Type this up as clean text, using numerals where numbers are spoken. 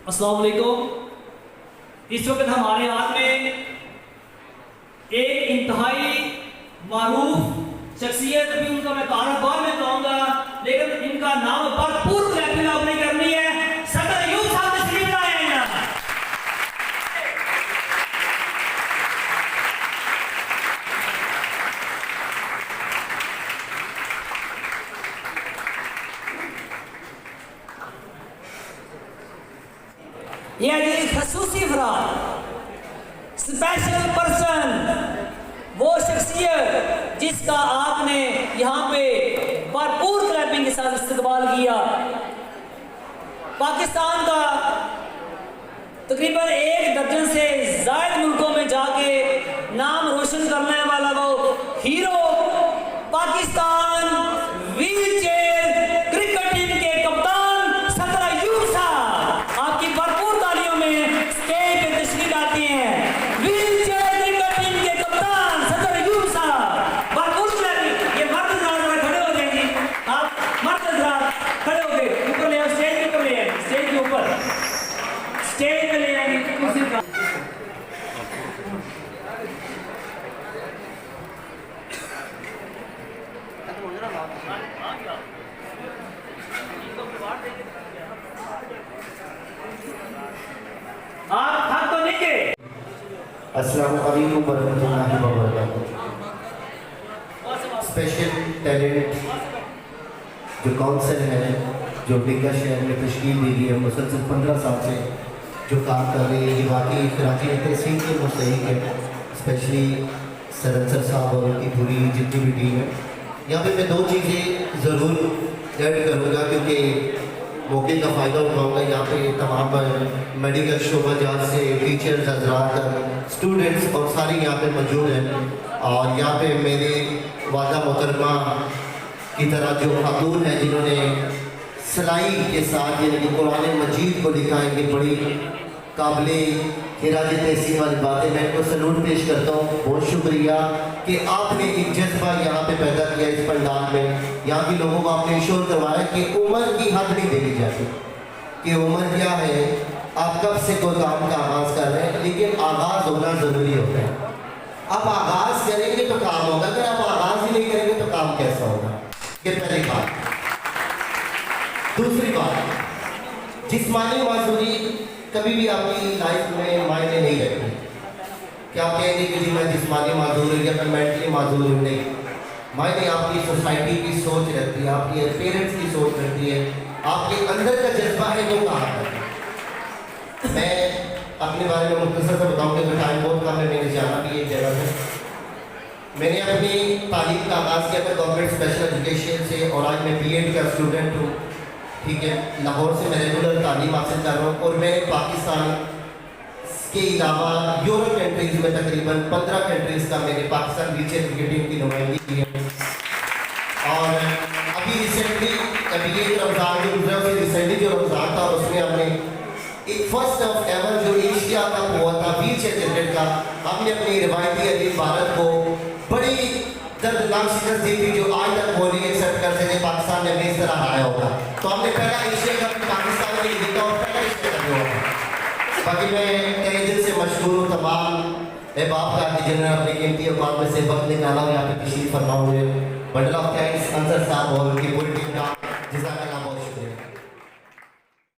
अस्सलाम वालेकुम। इस वक्त हमारे हाथ में एक इंतहाई मारूफ शख्सियत, अभी उनका मैं तारुफ बाद में कहूँगा, लेकिन इनका नाम भरपूर क्लैपिंग आपने करनी है। सदर अयूब साहब तशरीफ लाए हैं यहाँ। यह जी खसूसी अफराद, स्पेशल पर्सन, वो शख्सियत जिसका आपने यहाँ पे भरपूर क्लैपिंग के साथ इस्तकबाल किया। पाकिस्तान का तकरीबन 1 दर्जन से ज़ायद मुल्कों में जाके नाम रोशन करने वाला वो hero, Pakistan wheel chair cricket team के कप्तान सदर अयूब साहब, आपकी भरपूर तालियों में स्टेज पे तशरीफ लाते हैं। व्हील चेयर क्रिकेट टीम के कप्तान सदर अयूब साहब, भरपूर तालियां। ये मर्द हज़रात खड़े हो जाएंगे, आप मर्द हज़रात खड़े हो गए, ऊपर ले आओ, स्टेज के ऊपर ले आए, स्टेज के ऊपर, स्टेज पे ले आएंगे कुर्सी पर। आप थक तो नहीं गए? अस्सलाम वालेकुम वरहमतुल्लाहि वबरकातुहू। स्पेशल टैलेंट जो काउंसिल है, जो डिग्गा शहर में तश्कील दी गई है, मुसलसल 15 साल से जो काम कर रही है, ये वाकई खराजी तहसील के मुस्तहिक है। स्पेशली सर अंसर साहब और उनकी पूरी जितनी भी टीम है। यहाँ पे मैं 2 चीज़ें ज़रूर ऐड करूँगा क्योंकि मौके का फ़ायदा उठाऊँगा। यहाँ पे तमाम मेडिकल शोबाजात से टीचर्स हजरात, स्टूडेंट्स और सारी यहाँ पे मौजूद हैं। और यहाँ पे मेरे वादा मोहतरमा की तरह जो खातून हैं जिन्होंने सिलाई के साथ यानी कि कुरान मजीद को लिखा है, कि बड़ी काबिले खिराज तहसीन वाली बातें, मैं इनको सलूट पेश करता हूँ। बहुत शुक्रिया कि आपने एक जज्बा यहाँ पे पैदा किया इस पंडाल में। यहाँ के लोगों को आपने इंश्योर करवाया कि उम्र की हद नहीं देखी जाती कि उम्र क्या है, आप कब से कोई काम का आगाज़ कर रहे हैं, लेकिन आगाज़ होना ज़रूरी होता है। आप आगाज़ करेंगे तो काम होगा, अगर आप आगाज़ ही नहीं करेंगे तो काम कैसा होगा? ये पहली बात। दूसरी बात, जिस्मानी माजूरी कभी भी आपकी लाइफ में मायने नहीं रखती। क्या आप कहेंगे कि जी मैं जिस्मानी माजूर हूँ या मैं मेंटली माजूर हूँ? नहीं, मायने आपकी सोसाइटी की सोच रहती है, आपकी पेरेंट्स की सोच रहती है, आपके अंदर का जज्बा है वो कहाँ है। मैं अपने बारे में मुख्तसर से बताऊँगा कि टाइम बहुत कम है, मैंने जाना भी एक जगह है। मैंने अपनी तालीम का आगाज़ किया था गवर्नमेंट स्पेशल एजुकेशन से, और आज मैं BEd का स्टूडेंट हूँ। ठीक है, लाहौर से मैं रेगुलर तालीम हासिल कर रहा हूँ, और मैंने पाकिस्तान के अलावा यूरोप कंट्रीज़ में तकरीबन 15 कंट्रीज़ का मैंने पाकिस्तान वीचर क्रिकेट टीम की नुमाइंदगी की है। और अभी रिसेंटली ये रमज़ान जो गुजरा, उससे रिसेंटली जो रमज़ान था उसमें हमने एक फर्स्ट ऑफ एवर जो एशिया कप हुआ था वीचर क्रिकेट का, हमने अपनी रिवायती अजीब भारत को बड़ी दर्दनाक शिकस्त दी थी, जो आज तक वो नहीं एक्सेप्ट कर सके पाकिस्तान ने इस तरह हारा होगा। तो हमने पहला एशिया कप पाकिस्तान में जीता और पहला एशिया कप हुआ। बाकी मैं तहे दिल से मशहूर हूँ तमाम अहबाब का कि जिन्होंने अपनी कीमती औकात में से वक्त निकाला और यहाँ पे तशरीफ फरमा हुए। बंडल ऑफ थैंक्स अंसर साहब और उनकी पूरी टीम का।